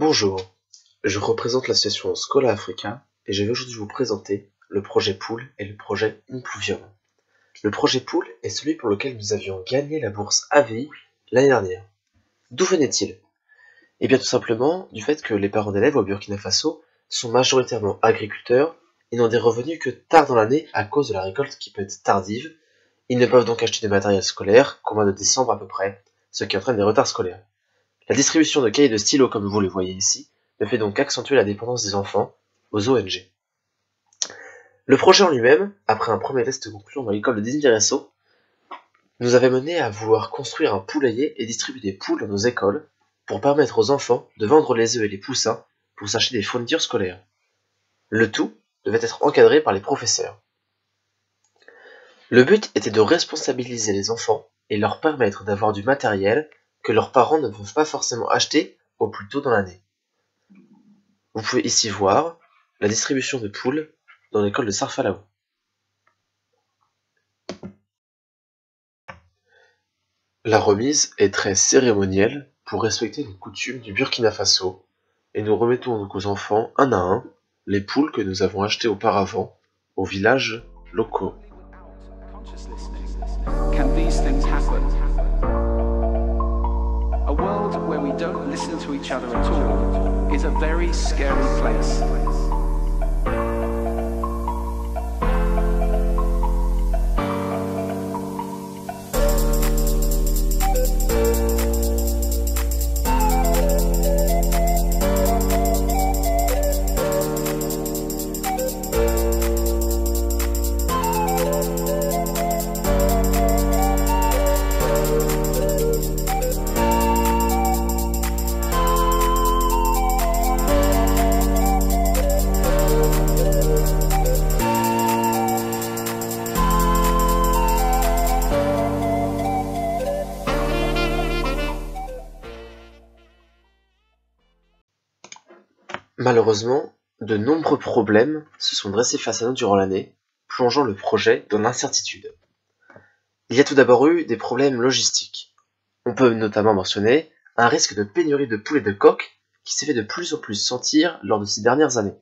Bonjour, je représente l'association Scola Africa et je vais aujourd'hui vous présenter le projet Pool et le projet Impluvium. Le projet Pool est celui pour lequel nous avions gagné la bourse AVI l'année dernière. D'où venait-il? Eh bien tout simplement du fait que les parents d'élèves au Burkina Faso sont majoritairement agriculteurs et n'ont des revenus que tard dans l'année à cause de la récolte qui peut être tardive. Ils ne peuvent donc acheter de matériel scolaire qu'au mois de décembre à peu près, ce qui entraîne des retards scolaires. La distribution de cahiers de stylo, comme vous le voyez ici, ne fait donc qu'accentuer la dépendance des enfants aux ONG. Le projet en lui-même, après un premier test concluant dans l'école de Dindiresso, nous avait mené à vouloir construire un poulailler et distribuer des poules dans nos écoles pour permettre aux enfants de vendre les œufs et les poussins pour s'acheter des fournitures scolaires. Le tout devait être encadré par les professeurs. Le but était de responsabiliser les enfants et leur permettre d'avoir du matériel que leurs parents ne peuvent pas forcément acheter au plus tôt dans l'année. Vous pouvez ici voir la distribution de poules dans l'école de Sarfalaou. La remise est très cérémonielle pour respecter les coutumes du Burkina Faso et nous remettons donc aux enfants un à un les poules que nous avons achetées auparavant aux villages locaux. Can these things happen? A world where we don't listen to each other at all is a very scary place. Malheureusement, de nombreux problèmes se sont dressés face à nous durant l'année, plongeant le projet dans l'incertitude. Il y a tout d'abord eu des problèmes logistiques. On peut notamment mentionner un risque de pénurie de poules et de coqs qui s'est fait de plus en plus sentir lors de ces dernières années.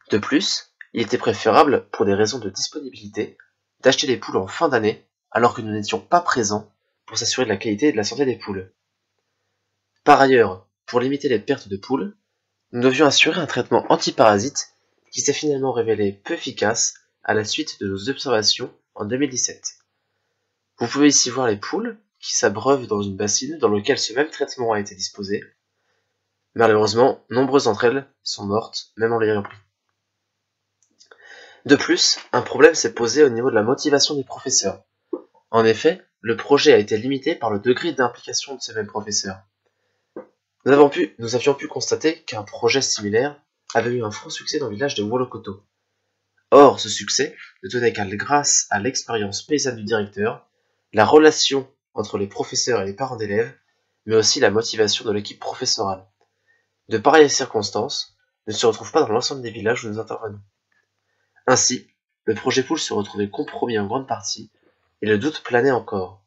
De plus, il était préférable, pour des raisons de disponibilité, d'acheter les poules en fin d'année alors que nous n'étions pas présents pour s'assurer de la qualité et de la santé des poules. Par ailleurs, pour limiter les pertes de poules, nous devions assurer un traitement antiparasite qui s'est finalement révélé peu efficace à la suite de nos observations en 2017. Vous pouvez ici voir les poules qui s'abreuvent dans une bassine dans laquelle ce même traitement a été disposé. Malheureusement, nombreuses d'entre elles sont mortes, même en l'ayant pris. De plus, un problème s'est posé au niveau de la motivation des professeurs. En effet, le projet a été limité par le degré d'implication de ces mêmes professeurs. Nous avions pu constater qu'un projet similaire avait eu un franc succès dans le village de Wolokoto. Or, ce succès ne tenait qu'à grâce à l'expérience paysanne du directeur, la relation entre les professeurs et les parents d'élèves, mais aussi la motivation de l'équipe professorale. De pareilles circonstances ne se retrouvent pas dans l'ensemble des villages où nous intervenons. Ainsi, le projet Pool se retrouvait compromis en grande partie, et le doute planait encore.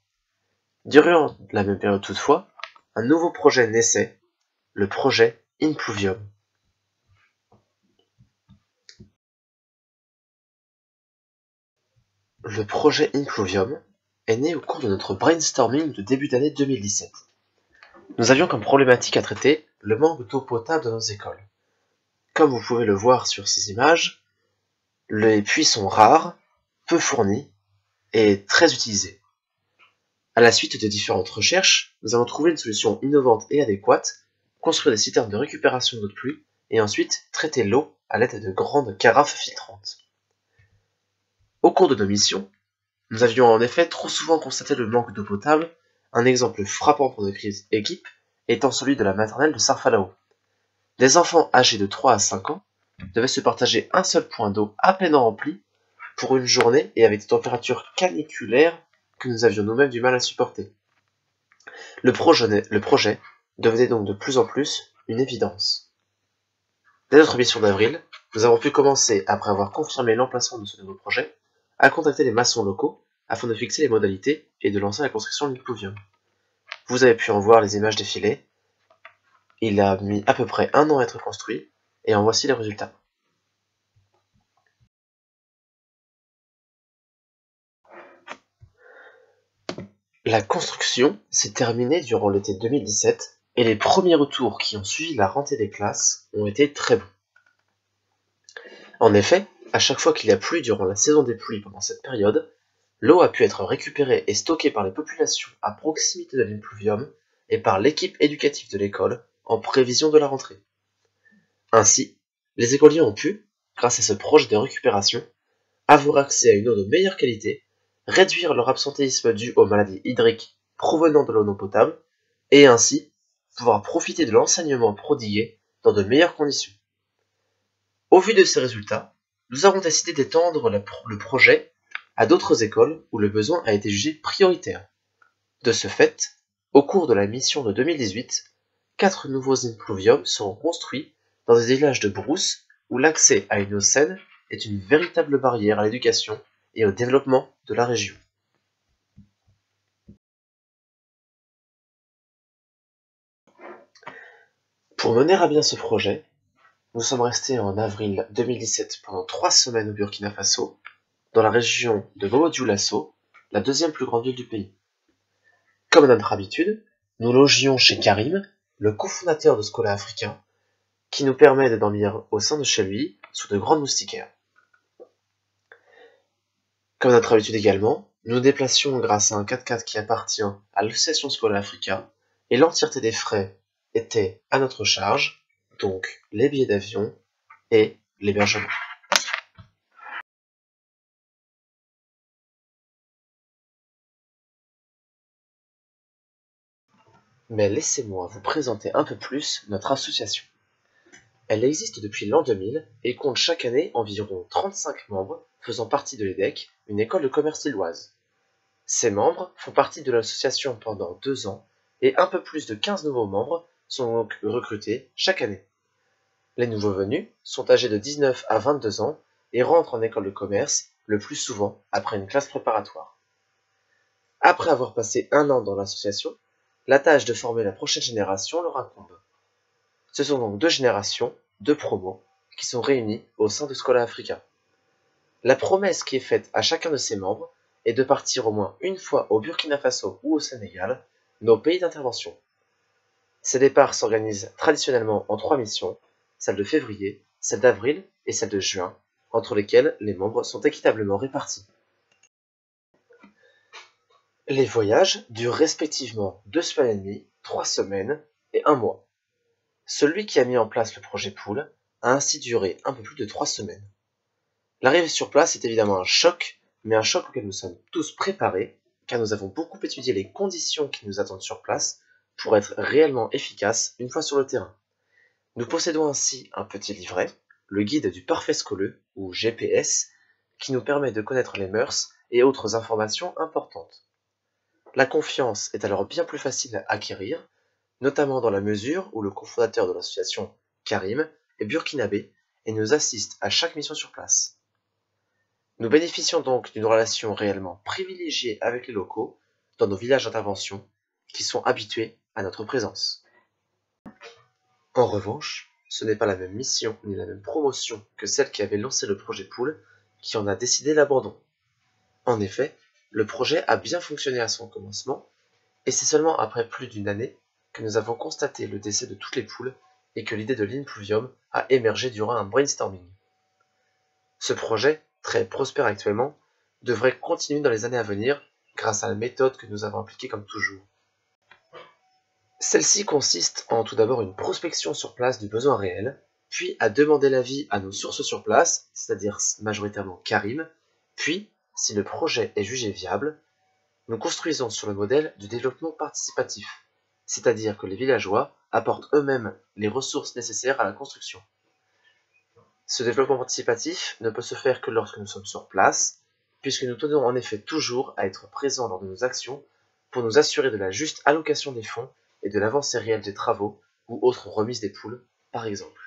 Durant la même période toutefois, un nouveau projet naissait, le projet Impluvium. Le projet Impluvium est né au cours de notre brainstorming de début d'année 2017. Nous avions comme problématique à traiter le manque d'eau potable dans nos écoles. Comme vous pouvez le voir sur ces images, les puits sont rares, peu fournis et très utilisés. À la suite de différentes recherches, nous avons trouvé une solution innovante et adéquate, construire des citernes de récupération d'eau de pluie et ensuite traiter l'eau à l'aide de grandes carafes filtrantes. Au cours de nos missions, nous avions en effet trop souvent constaté le manque d'eau potable, un exemple frappant pour notre équipe étant celui de la maternelle de Sarfalaou. Des enfants âgés de 3 à 5 ans devaient se partager un seul point d'eau à peine rempli pour une journée et avec des températures caniculaires que nous avions nous-mêmes du mal à supporter. Le projet devenait donc de plus en plus une évidence. Dès notre mission d'avril, nous avons pu commencer, après avoir confirmé l'emplacement de ce nouveau projet, à contacter les maçons locaux afin de fixer les modalités et de lancer la construction de l'Impluvium. Vous avez pu en voir les images défiler. Il a mis à peu près 1 an à être construit, et en voici les résultats. La construction s'est terminée durant l'été 2017, et les premiers retours qui ont suivi la rentrée des classes ont été très bons. En effet, à chaque fois qu'il a plu durant la saison des pluies pendant cette période, l'eau a pu être récupérée et stockée par les populations à proximité de l'impluvium et par l'équipe éducative de l'école en prévision de la rentrée. Ainsi, les écoliers ont pu, grâce à ce projet de récupération, avoir accès à une eau de meilleure qualité, réduire leur absentéisme dû aux maladies hydriques provenant de l'eau non potable, et ainsi pouvoir profiter de l'enseignement prodigué dans de meilleures conditions. Au vu de ces résultats, nous avons décidé d'étendre le projet à d'autres écoles où le besoin a été jugé prioritaire. De ce fait, au cours de la mission de 2018, 4 nouveaux impluviums seront construits dans des villages de brousse où l'accès à une eau saine est une véritable barrière à l'éducation et au développement de la région. Pour mener à bien ce projet, nous sommes restés en avril 2017 pendant 3 semaines au Burkina Faso, dans la région de Bobo-Dioulasso, la deuxième plus grande ville du pays. Comme à notre habitude, nous logions chez Karim, le cofondateur de Scola Africa, qui nous permet de dormir au sein de chez lui, sous de grandes moustiquaires. Comme à notre habitude également, nous nous déplacions grâce à un 4x4 qui appartient à l'association Scola Africa, et l'entièreté des frais était à notre charge, donc les billets d'avion et l'hébergement. Mais laissez-moi vous présenter un peu plus notre association. Elle existe depuis l'an 2000 et compte chaque année environ 35 membres faisant partie de l'EDEC, une école de commerce lilloise. Ces membres font partie de l'association pendant 2 ans et un peu plus de 15 nouveaux membres sont donc recrutés chaque année. Les nouveaux venus sont âgés de 19 à 22 ans et rentrent en école de commerce le plus souvent après une classe préparatoire. Après avoir passé 1 an dans l'association, la tâche de former la prochaine génération leur incombe. Ce sont donc 2 générations, 2 promos, qui sont réunies au sein de Scola Africa. La promesse qui est faite à chacun de ses membres est de partir au moins une fois au Burkina Faso ou au Sénégal, nos pays d'intervention. Ces départs s'organisent traditionnellement en 3 missions, celle de février, celle d'avril et celle de juin, entre lesquelles les membres sont équitablement répartis. Les voyages durent respectivement 2 semaines et demie, 3 semaines et 1 mois. Celui qui a mis en place le projet Pool a ainsi duré un peu plus de 3 semaines. L'arrivée sur place est évidemment un choc, mais un choc auquel nous sommes tous préparés, car nous avons beaucoup étudié les conditions qui nous attendent sur place pour être réellement efficaces une fois sur le terrain. Nous possédons ainsi un petit livret, le guide du parfait scolaire, ou GPS, qui nous permet de connaître les mœurs et autres informations importantes. La confiance est alors bien plus facile à acquérir, notamment dans la mesure où le cofondateur de l'association, Karim, est burkinabé et nous assiste à chaque mission sur place. Nous bénéficions donc d'une relation réellement privilégiée avec les locaux dans nos villages d'intervention qui sont habitués à notre présence. En revanche, ce n'est pas la même mission ni la même promotion que celle qui avait lancé le projet Pool qui en a décidé l'abandon. En effet, le projet a bien fonctionné à son commencement et c'est seulement après plus d'une année que nous avons constaté le décès de toutes les poules et que l'idée de l'impluvium a émergé durant un brainstorming. Ce projet, très prospère actuellement, devrait continuer dans les années à venir grâce à la méthode que nous avons appliquée comme toujours. Celle-ci consiste en tout d'abord une prospection sur place du besoin réel, puis à demander l'avis à nos sources sur place, c'est-à-dire majoritairement Karim, puis, si le projet est jugé viable, nous construisons sur le modèle du développement participatif, c'est-à-dire que les villageois apportent eux-mêmes les ressources nécessaires à la construction. Ce développement participatif ne peut se faire que lorsque nous sommes sur place, puisque nous tenons en effet toujours à être présents lors de nos actions pour nous assurer de la juste allocation des fonds et de l'avancée réelle des travaux ou autres remises des poules, par exemple.